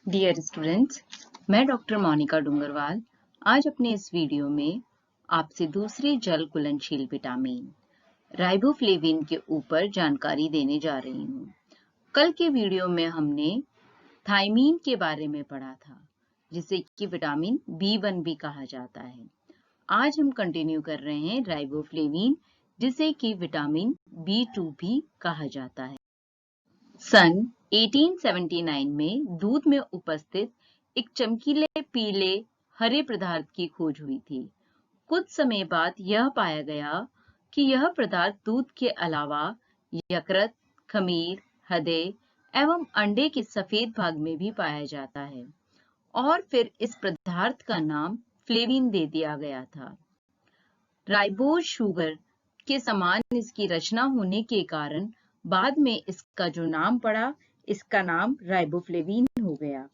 Dear students, मैं doctor Monika Dungarwal आज अपने इस वीडियो में आपसे दूसरे जल घुलनशील विटामिन राइबोफ्लेविन के ऊपर जानकारी देने जा रही हूँ। कल के वीडियो में हमने थायमीन के बारे में पढ़ा था, जिसे कि विटामिन B1 भी कहा जाता है। आज हम कंटिन्यू कर रहे हैं राइबोफ्लेविन, जिसे कि विटामिन B2 भी कहा जाता है। सन 1879 में दूध में उपस्थित एक चमकीले पीले हरे पदार्थ की खोज हुई थी। कुछ समय बाद यह पाया गया कि यह पदार्थ दूध के अलावा यकृत, खमीर, हृदय एवं अंडे के सफेद भाग में भी पाया जाता है और फिर इस पदार्थ का नाम फ्लेविन दे दिया गया था। राइबोज शुगर के समान इसकी रचना होने के कारण बाद में इसका जो नाम पड़ा, इसका नाम राइबोफ्लेविन हो गया,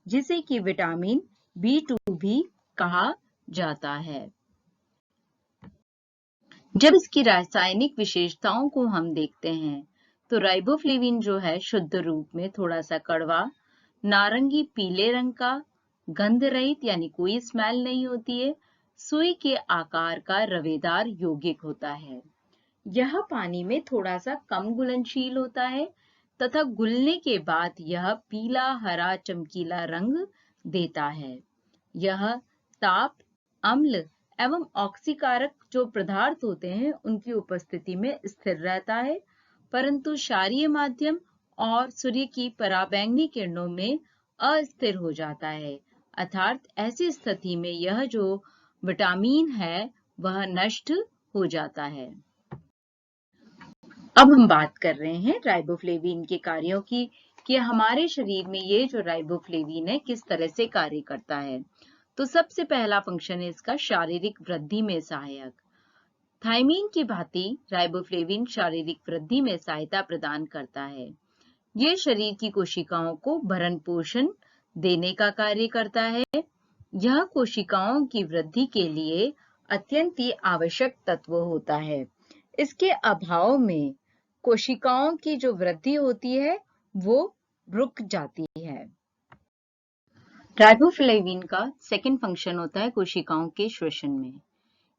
जिसे कि विटामिन B2 भी कहा जाता है। जब इसकी रासायनिक विशेषताओं को हम देखते हैं तो राइबोफ्लेविन जो है शुद्ध रूप में थोड़ा सा कड़वा, नारंगी पीले रंग का, गंध रहित यानी कोई स्मेल नहीं होती है, सुई के आकार का रवेदार यौगिक होता है। यह पानी में थोड़ा सा कम घुलनशील होता है तथा घुलने के बाद यह पीला हरा चमकीला रंग देता है। यह ताप, अम्ल एवं ऑक्सीकारक जो पदार्थ होते हैं उनकी उपस्थिति में स्थिर रहता है, परंतु क्षारीय माध्यम और सूर्य की पराबैंगनी किरणों में अस्थिर हो जाता है। अर्थात ऐसी स्थिति में यह जो विटामिन है वह नष्ट हो जाता है। अब हम बात कर रहे हैं राइबोफ्लेविन के कार्यों की कि हमारे शरीर में ये जो राइबोफ्लेविन है किस तरह से कार्य करता है। तो सबसे पहला फंक्शन है इसका शारीरिक वृद्धि में सहायक। थायमीन की भांति राइबोफ्लेविन शारीरिक वृद्धि में सहायता प्रदान करता है। ये शरीर की कोशिकाओं को भरण पोषण देने का कार्य करता है। यह कोशिकाओं की वृद्धि के लिए अत्यंत ही आवश्यक तत्व होता है। इसके अभाव में कोशिकाओं की जो वृद्धि होती है वो रुक जाती है। राइबोफ्लेविन का सेकंड फंक्शन होता है कोशिकाओं के श्वसन में।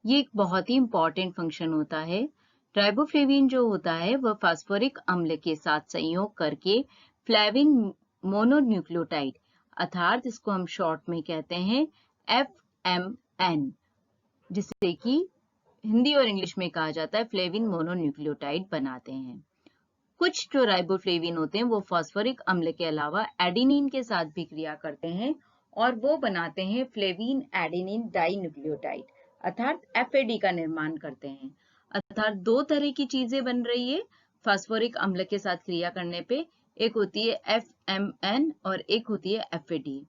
ये एक बहुत ही इंपॉर्टेंट फंक्शन होता है। राइबोफ्लेविन जो होता है वह फास्फोरिक अम्ल के साथ संयोग करके फ्लेविन मोनोन्यूक्लियोटाइड अर्थात इसको हम शॉर्ट में कहते हैं FMN, जिसे कि हिंदी और इंग्लिश में कहा जाता है फ्लेविन मोनोन्यूक्लियोटाइड बनाते हैं। कुछ जो राइबोफ्लेविन होते हैं वो फास्फोरिक अम्ल के अलावा एडेनिन के साथ भी क्रिया करते हैं और वो बनाते हैं फ्लेविन एडेनिन डाइन्यूक्लियोटाइड अर्थात FAD का निर्माण करते हैं। अर्थात दो तरह की चीजें बन रही है फास्फोरिक अम्ल के साथ क्रिया करने पे, एक होती है FMN और एक होती है FAD।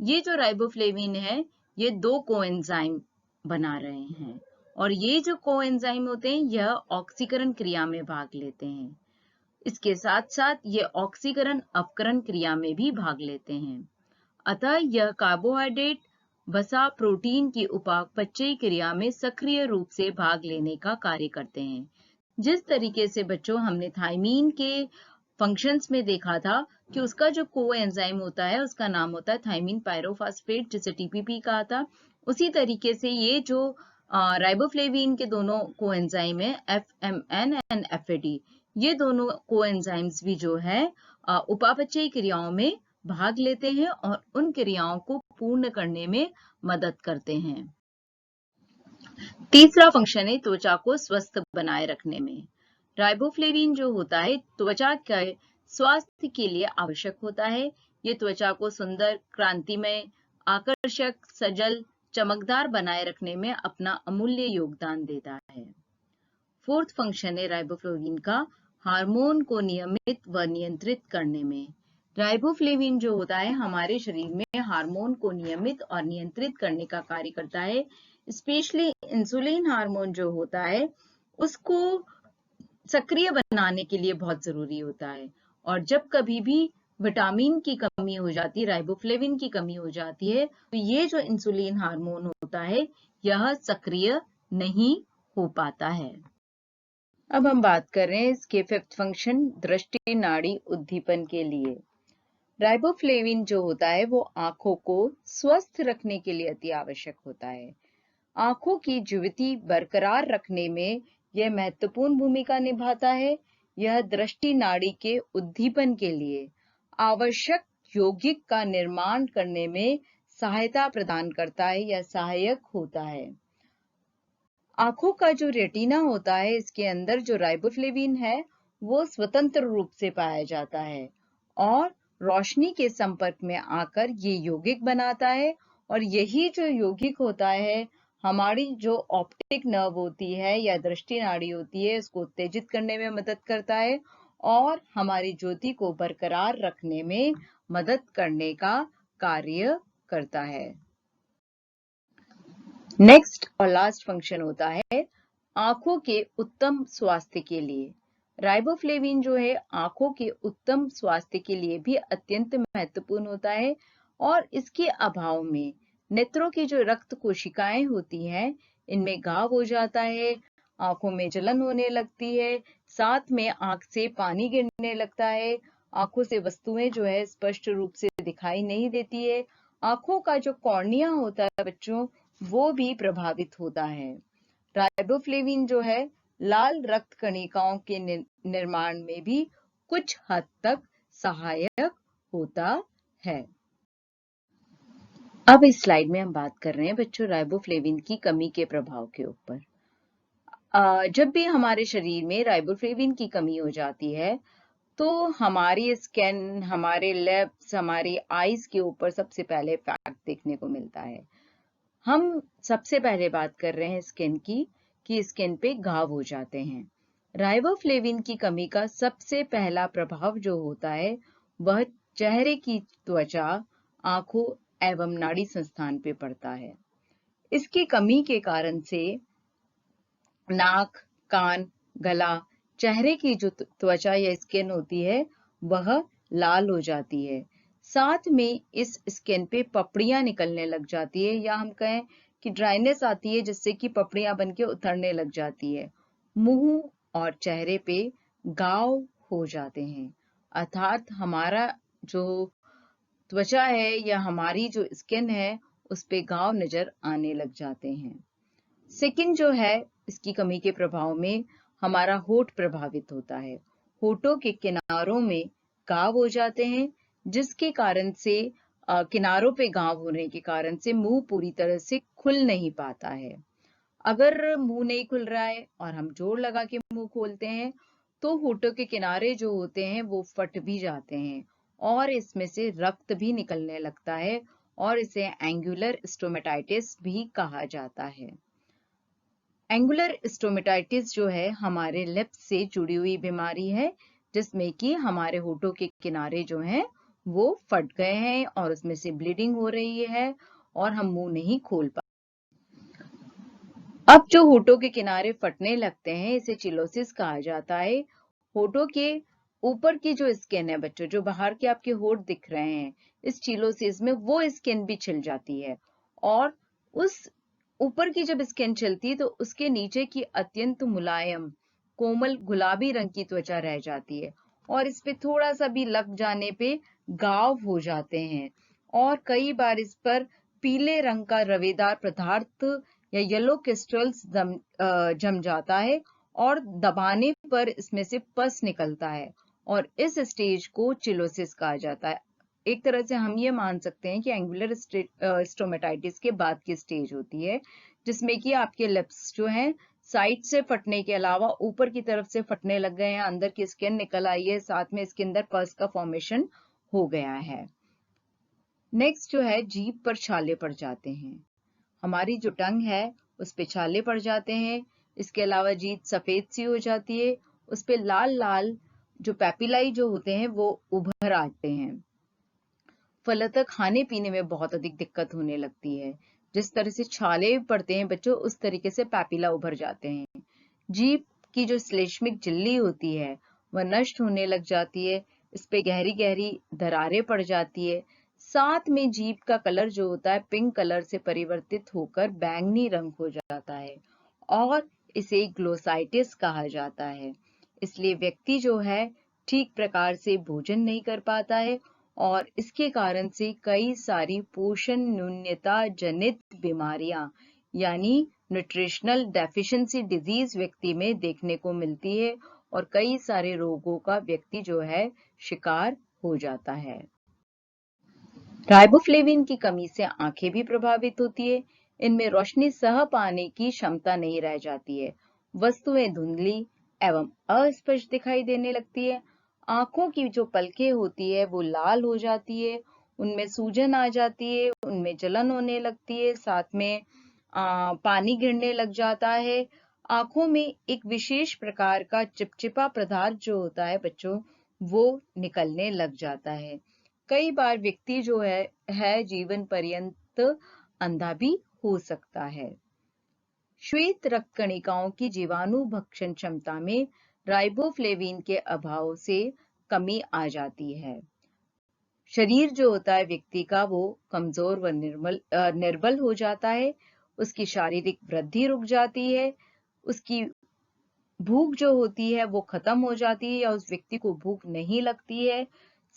ये जो राइबोफ्लेविन है ये दो कोएंजाइम बना रहे हैं और ये जो कोएंजाइम होते हैं यह ऑक्सीकरण क्रिया में भाग लेते हैं। इसके साथ साथ ये ऑक्सीकरण अपकरण क्रिया में भी भाग लेते हैं। अतः यह कार्बोहाइड्रेट, वसा, प्रोटीन की उपापचयी क्रिया में सक्रिय रूप से भाग लेने का कार्य करते हैं। जिस तरीके से बच्चों हमने थायमीन के फंक्शंस में देखा था कि उसका जो कोएंजाइम होता है उसका नाम होता है थायमीन पायरोफॉस्फेट, जिसे TPP कहा था, उसी तरीके से ये जो राइबोफ्लेविन के दोनों कोएंजाइम है FMN एंड FAD, ये दोनों कोएंजाइम्स भी जो है उपापचयी क्रियाओं में भाग लेते हैं और उन क्रियाओं को पूर्ण करने में मदद करते हैं। तीसरा फंक्शन है त्वचा को स्वस्थ बनाए रखने में। राइबोफ्लेविन जो होता है त्वचा के स्वास्थ्य के लिए आवश्यक होता है। ये त्वचा को सुंदर, क्रांतिमय, आकर्षक, सजल, चमकदार बनाए रखने में अपना अमूल्य योगदान देता है। फोर्थ फंक्शन है राइबोफ्लेविन का हार्मोन को नियमित व नियंत्रित करने में। राइबोफ्लेविन जो होता है हमारे शरीर में हार्मोन को नियमित और नियंत्रित करने का कार्य करता है। स्पेशली इंसुलिन हार्मोन जो होता है उसको सक्रिय बनाने के लिए बहुत जरूरी होता है और जब कभी भी विटामिन की कमी हो जाती है, राइबोफ्लेविन की कमी हो जाती है, तो ये जो इंसुलिन हार्मोन होता है यह सक्रिय नहीं हो पाता है। अब हम बात कर रहे हैं इसके फिफ्थ फंक्शन दृष्टि नाड़ी उद्दीपन के लिए। राइबोफ्लेविन जो होता है वो आंखों को स्वस्थ रखने के लिए अति आवश्यक होता है। आंखों की ज्योति बरकरार रखने में यह महत्वपूर्ण भूमिका निभाता है। यह दृष्टि नाड़ी के उद्दीपन के लिए आवश्यक यौगिक का निर्माण करने में सहायता प्रदान करता है या सहायक होता है। आंखों का जो रेटिना होता है, इसके अंदर जो राइबोफ्लेविन है वो स्वतंत्र रूप से पाया जाता है और रोशनी के संपर्क में आकर ये यौगिक बनाता है और यही जो यौगिक होता है हमारी जो ऑप्टिक नर्व होती है या दृष्टि नाड़ी होती है इसको उत्तेजित करने में मदद करता है और हमारी ज्योति को बरकरार रखने में मदद करने का कार्य करता है। नेक्स्ट और लास्ट फंक्शन होता है आंखों के उत्तम स्वास्थ्य के लिए। राइबोफ्लेविन जो है आंखों के उत्तम स्वास्थ्य के लिए भी अत्यंत महत्वपूर्ण होता है और इसके अभाव में नेत्रों की जो रक्त कोशिकाएं होती हैं इनमें घाव हो जाता है, आंखों में जलन होने लगती है, साथ में आंख से पानी गिरने लगता है, आंखों से वस्तुएं जो है स्पष्ट रूप से दिखाई नहीं देती है, आंखों का जो कॉर्निया होता है बच्चों वो भी प्रभावित होता है। राइबोफ्लेविन जो है लाल रक्त कणिकाओं के निर्माण में भी कुछ हद तक सहायक होता है। अब इस स्लाइड में हम बात कर रहे हैं बच्चों राइबोफ्लेविन की कमी के प्रभाव के ऊपर। जब भी हमारे शरीर में राइबोफ्लेविन की कमी हो जाती है तो हमारी स्किन, हमारे लिप्स, हमारी आईज के ऊपर सबसे पहले इफेक्ट देखने को मिलता है। हम सबसे पहले बात कर रहे हैं स्किन की कि स्किन पे घाव हो जाते हैं। राइबोफ्लेविन की कमी का सबसे पहला प्रभाव जो होता है वह चेहरे की त्वचा, आंखों एवं नाड़ी संस्थान पे पड़ता है। इसकी कमी के कारण से नाक, कान, गला, चेहरे की जो त्वचा या स्किन होती है वह लाल हो जाती है। साथ में इस स्किन पे पपड़ियां निकलने लग जाती है या हम कहें कि ड्राइनेस आती है जिससे कि पपड़ियां बनके उतरने लग जाती है। मुंह और चेहरे पे घाव हो जाते हैं, अर्थात हमारा जो त्वचा है या हमारी जो स्किन है उस पे घाव नजर आने लग जाते हैं। सेकंड जो है इसकी कमी के प्रभाव में हमारा होठ प्रभावित होता है। होठों के किनारों में घाव हो जाते हैं जिसके कारण से किनारों पे घाव होने के कारण से मुंह पूरी तरह से खुल नहीं पाता है। अगर मुंह नहीं खुल रहा है और हम जोर लगा के मुंह खोलते हैं तो होठों के किनारे जो होते हैं वो फट भी जाते हैं और इसमें से रक्त भी निकलने लगता है और इसे एंगुलर स्टोमेटाइटिस भी कहा जाता है। एंगुलर स्टोमेटाइटिस जो है हमारे लिप्स से जुड़ी हुई बीमारी है जिसमें कि हमारे होठों के किनारे जो हैं वो फट गए हैं और उसमें से ब्लीडिंग हो रही है और हम मुंह नहीं खोल पा। अब जो होठों के किनारे फटने लगते हैं इसे चिलोसिस कहा जाता है। होठों के ऊपर की जो स्किन है बच्चों, जो बाहर के आपके होठ दिख रहे हैं, इस चिलोसिस में वो स्किन भी छिल जाती है और उस ऊपर की जब स्किन छिलती है तो उसके नीचे की अत्यंत मुलायम कोमल गुलाबी रंग की त्वचा रह जाती है और इस पे थोड़ा सा भी लग जाने पे घाव हो जाते हैं और कई बार इस पर पीले रंग का रवेदार पदार्थ या येलो क्रिस्टल्स जम जाता है और दबाने पर इसमें से पस निकलता है और इस स्टेज को चिलोसिस कहा जाता है। एक तरह से हम ये मान सकते हैं कि एंगुलर स्टोमेटाइटिस के बाद की स्टेज होती है जिसमें कि आपके लिप्स जो हैं साइड से फटने के अलावा ऊपर की तरफ से फटने लग गए हैं, अंदर की स्किन निकल आई है, साथ में इसके अंदर पस का फॉर्मेशन हो गया है। नेक्स्ट जो है जीभ पर छाले पड़ जाते हैं। हमारी जो टंग है उस पे छाले पड़ जाते हैं। इसके अलावा जीभ सफेद सी हो जाती है, उस पे लाल लाल जो पैपिलाई जो होते हैं वो उभर आते हैं। फलतः खाने पीने में बहुत अधिक दिक्कत होने लगती है। जिस तरह से छाले पड़ते हैं बच्चों उस तरीके से पैपिला उभर जाते हैं। जीभ की जो श्लेष्मिक झिल्ली होती है वह नष्ट होने लग जाती है, इस पे गहरी गहरी दरारें पड़ जाती है। साथ में जीभ का कलर जो होता है पिंक कलर से परिवर्तित होकर बैंगनी रंग हो जाता है और इसे ग्लोसाइटिस कहा जाता है। इसलिए व्यक्ति जो है ठीक प्रकार से भोजन नहीं कर पाता है और इसके कारण से कई सारी पोषण न्यूनता जनित बीमारियां यानी न्यूट्रिशनल डेफिशिएंसी डिजीज व्यक्ति में देखने को मिलती है और कई सारे रोगों का व्यक्ति जो है शिकार हो जाता है। राइबोफ्लेविन की कमी से आंखें भी प्रभावित होती है। इनमें रोशनी सह पाने की क्षमता नहीं रह जाती है। वस्तुएं धुंधली एवं अस्पष्ट दिखाई देने लगती है। आंखों की जो पलकें होती है वो लाल हो जाती है, उनमें सूजन आ जाती है, उनमें जलन होने लगती है, साथ में पानी गिरने लग जाता है। आंखों में एक विशेष प्रकार का चिपचिपा पदार्थ जो होता है बच्चों, वो निकलने लग जाता है। कई बार व्यक्ति जो है जीवन पर्यंत अंधा भी हो सकता है। श्वेत रक्त कणिकाओं की जीवाणु भक्षण क्षमता में राइबोफ्लेविन के अभाव से कमी आ जाती है। शरीर जो होता है व्यक्ति का वो कमजोर व निर्बल हो जाता है। उसकी शारीरिक वृद्धि रुक जाती है। उसकी भूख जो होती है वो खत्म हो जाती है या उस व्यक्ति को भूख नहीं लगती है।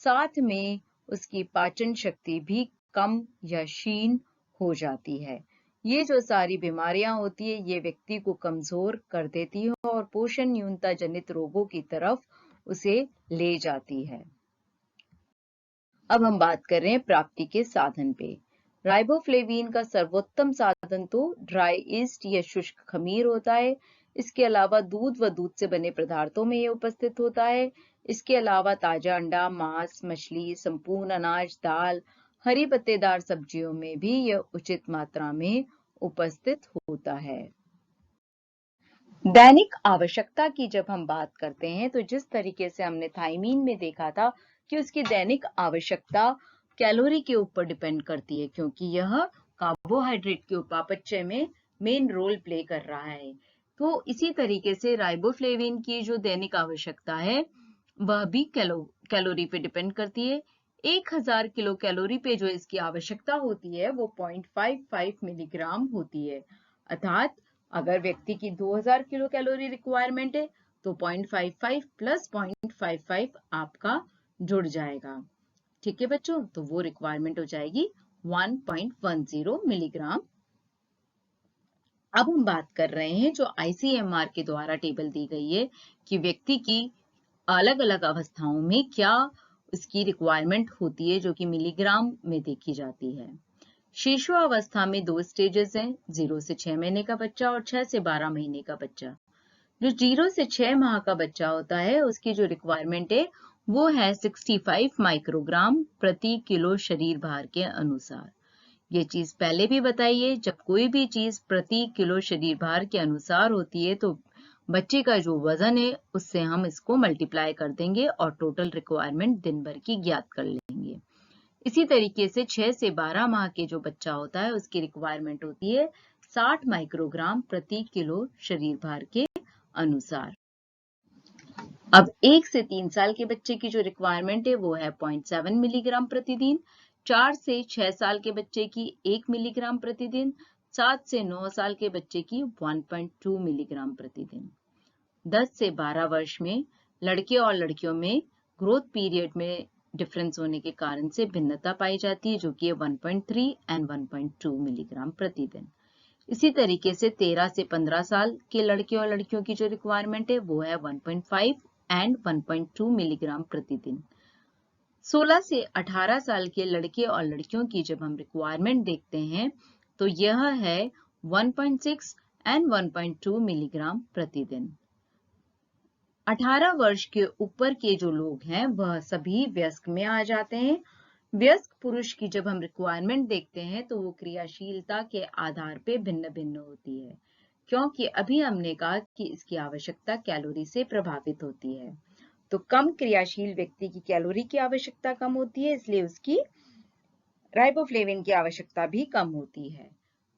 साथ में उसकी पाचन शक्ति भी कम या क्षीण हो जाती है। ये जो सारी बीमारियां होती है ये व्यक्ति को कमजोर कर देती है और पोषण न्यूनता जनित रोगों की तरफ उसे ले जाती है। अब हम बात कर रहे हैं प्राप्ति के साधन पे। राइबोफ्लेविन का सर्वोत्तम साधन तो ड्राई ईस्ट या शुष्क खमीर होता है। इसके अलावा दूध व दूध से बने पदार्थों में ये उपस्थित होता है। इसके अलावा ताजा अंडा, मांस, मछली, संपूर्ण अनाज, दाल, हरी पत्तेदार सब्जियों में भी यह उचित मात्रा में उपस्थित होता है। दैनिक आवश्यकता की जब हम बात करते हैं तो जिस तरीके से हमने थायमीन में देखा था कि उसकी दैनिक आवश्यकता कैलोरी के ऊपर डिपेंड करती है, क्योंकि यह कार्बोहाइड्रेट के उपापचय में मेन रोल प्ले कर रहा है। तो इसी तरीके से राइबोफ्लेविन की जो दैनिक आवश्यकता है वह भी कैलोरी पे डिपेंड करती है। 1000 किलो कैलोरी पे जो इसकी आवश्यकता होती है वो 0.55 मिलीग्राम होती है। अर्थात अगर व्यक्ति की 2000 किलो कैलोरी रिक्वायरमेंट है तो 0.55 प्लस 0.55 आपका जुड़ जाएगा। ठीक है बच्चों, तो वो रिक्वायरमेंट हो जाएगी 1.10 मिलीग्राम। अब हम बात कर रहे हैं जो ICMR के द्वारा टेबल दी गई है कि व्यक्ति की अलग अलग अवस्थाओं में क्या उसकी रिक्वायरमेंट होती है, जो कि मिलीग्राम में देखी जाती है। शिशुअवस्था में 2 स्टेजेस हैं, 0 से 6 महीने का बच्चा और 6 से 12 महीने का बच्चा। जो 0 से 6 माह का बच्चा होता है उसकी जो रिक्वायरमेंट है वो है 65 माइक्रोग्राम प्रति किलो शरीर भार के अनुसार। ये चीज पहले भी बताई है, जब कोई भी चीज प्रति किलो शरीर भार के अनुसार होती है तो बच्चे का जो वजन है उससे हम इसको मल्टीप्लाई कर देंगे और टोटल रिक्वायरमेंट दिन भर की ज्ञात कर लेंगे। इसी तरीके से 6 से 12 माह के जो बच्चा होता है उसकी रिक्वायरमेंट होती है 60 माइक्रोग्राम प्रति किलो शरीर भार के अनुसार। अब 1 से 3 साल के बच्चे की जो रिक्वायरमेंट है वो है 0.7 मिलीग्राम प्रतिदिन। 4 से 6 साल के बच्चे की 1 मिलीग्राम प्रतिदिन। 7 से 9 साल के बच्चे की 1.2 मिलीग्राम प्रतिदिन। 10 से 12 वर्ष में लड़के और लड़कियों में ग्रोथ पीरियड में डिफरेंस होने के कारण से भिन्नता पाई जाती है, जो कि 1.3 एंड 1.2 मिलीग्राम प्रतिदिन। इसी तरीके से 13 से 15 साल के लड़के और लड़कियों की जो रिक्वायरमेंट है वो है 1.5 एंड 1.2 मिलीग्राम प्रतिदिन। 16 से 18 साल के लड़के और लड़कियों की जब हम रिक्वायरमेंट देखते हैं तो यह है 1.6 एंड 1.2 मिलीग्राम प्रतिदिन। 18 वर्ष के ऊपर के जो लोग हैं वह सभी वयस्क में आ जाते हैं। वयस्क पुरुष की जब हम रिक्वायरमेंट देखते हैं तो वो क्रियाशीलता के आधार पे भिन्न भिन्न होती है, क्योंकि अभी हमने कहा कि इसकी आवश्यकता कैलोरी से प्रभावित होती है। तो कम क्रियाशील व्यक्ति की कैलोरी की आवश्यकता कम होती है, इसलिए उसकी राइबोफ्लेविन की आवश्यकता भी कम होती है।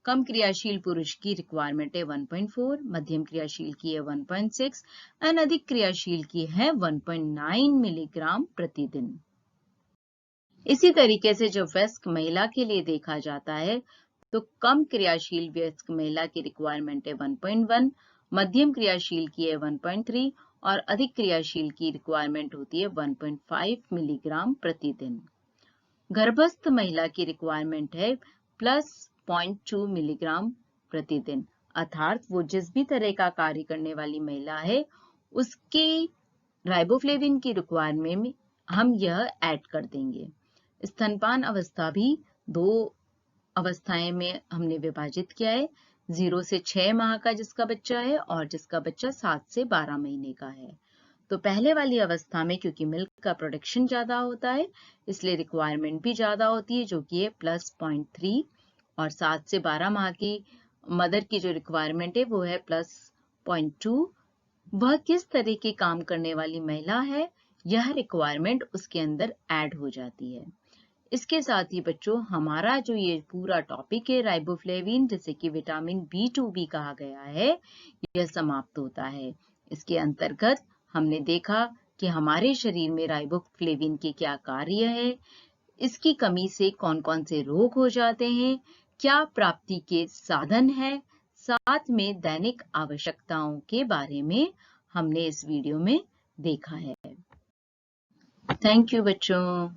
कम क्रियाशील पुरुष की रिक्वायरमेंट है 1.4, मध्यम क्रियाशील की है 1.6 और अधिक क्रियाशील की है 1.9 मिलीग्राम प्रतिदिन। इसी तरीके से जब वयस्क महिला के लिए देखा जाता है तो कम क्रियाशील वयस्क महिला की रिक्वायरमेंट है 1.1, मध्यम क्रियाशील की है 1.3 और अधिक क्रियाशील की रिक्वायरमेंट होती है 1.5 मिलीग्राम प्रतिदिन। गर्भस्थ महिला की रिक्वायरमेंट है +0.2 मिलीग्राम प्रतिदिन, अर्थात वो जिस भी तरह का कार्य करने वाली महिला है उसके राइबोफ्लेविन की रिक्वायरमेंट में हम यह ऐड कर देंगे। स्तनपान अवस्था भी 2 अवस्थाएं में हमने विभाजित किया है, 0 से 6 माह का जिसका बच्चा है और जिसका बच्चा 7 से 12 महीने का है। तो पहले वाली अवस्था में क्योंकि मिल्क का प्रोडक्शन ज्यादा होता है इसलिए रिक्वायरमेंट भी ज्यादा होती है जो कि है +0.3, और 7 से 12 माह की मदर की जो रिक्वायरमेंट है वो है +0.2। वह किस तरह के काम करने वाली महिला है यह रिक्वायरमेंट उसके अंदर ऐड हो जाती है। इसके साथ ही बच्चों हमारा जो ये पूरा टॉपिक है राइबोफ्लेविन जिसे कि विटामिन B2 भी कहा गया है यह समाप्त होता है। इसके अंतर्गत हमने देखा कि हमारे शरीर में राइबोफ्लेविन के क्या कार्य है, इसकी कमी से कौन कौन से रोग हो जाते हैं, क्या प्राप्ति के साधन है, साथ में दैनिक आवश्यकताओं के बारे में हमने इस वीडियो में देखा है। थैंक यू बच्चों।